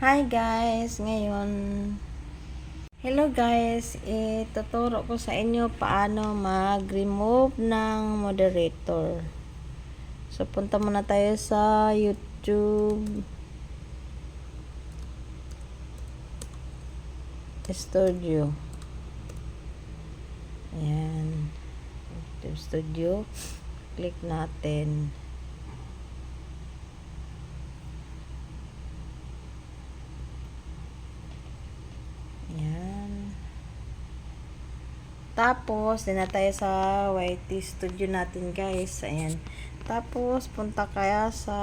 Hi guys, hello guys, ituturo ko sa inyo paano mag-remove ng moderator. So punta muna tayo sa YouTube Studio. Ayan, YouTube Studio, click natin. Ayan. Tapos, din na tayo sa YT Studio natin guys. Ayan. Tapos, punta kaya sa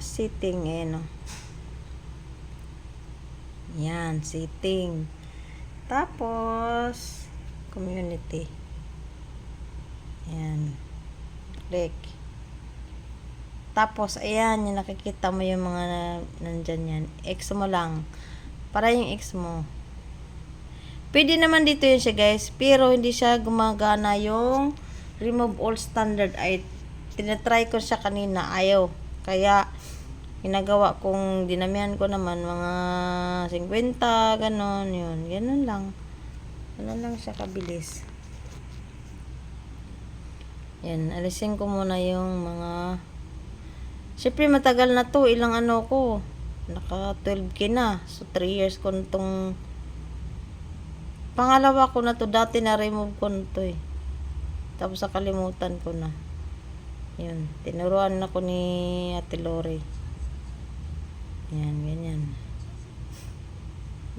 setting. Ayan o. Ayan, setting. Tapos, community. Ayan. Click. Tapos, ayan, yung nakikita mo yung mga nandyan yan. X mo lang. Para yung X mo. Pwede naman dito yun siya guys, pero hindi siya gumagana yung remove all standard. Ay, tinatry ko siya kanina, ayaw. Kaya, ginagawa kong dinamihan ko naman mga 50, ganon, yun. Ganon lang. Ganon lang siya kabilis. Yan, alisin ko muna yung mga... Siyempre, matagal na to. Ilang ano ko. Naka 12K na. So, 3 years ko nitong... Pangalawa ko na to, dati na-remove ko na to eh. Tapos nakalimutan ko na. Yun, tinuruan ako ni Ate Lori. Yan, ganyan.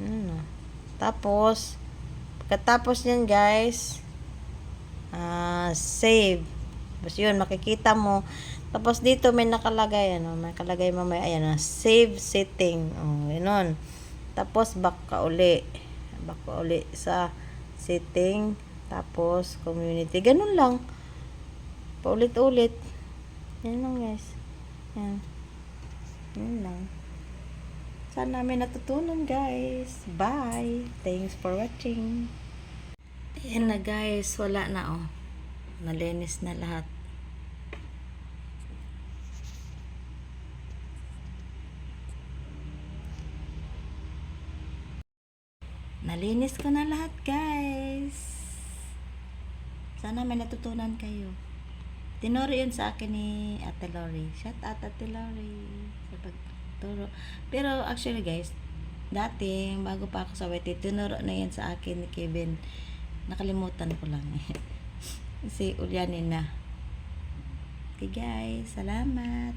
Ano. Tapos, pagkatapos nyan guys, save. Tapos yun, makikita mo. Tapos dito may nakalagay, ano, may nakalagay mamaya, ayan na, save setting. O, yun. Tapos, back ka uli sa setting, tapos community, ganun lang, paulit-ulit. Yan lang guys, yan lang. Sana may natutunan guys. Bye, thanks for watching. Yan na guys, wala na oh, nalinis na lahat. Nalinis ko na lahat guys. Sana may natutunan kayo. Tinuro yun sa akin ni Ate Lori. Shout out Ate Lori sa pagturo. Pero actually guys, dati bago pa ako sa YT, tinuro na yan sa akin ni Kevin. Nakalimutan ko lang eh. Kasi ulyanin na. Okay guys, salamat.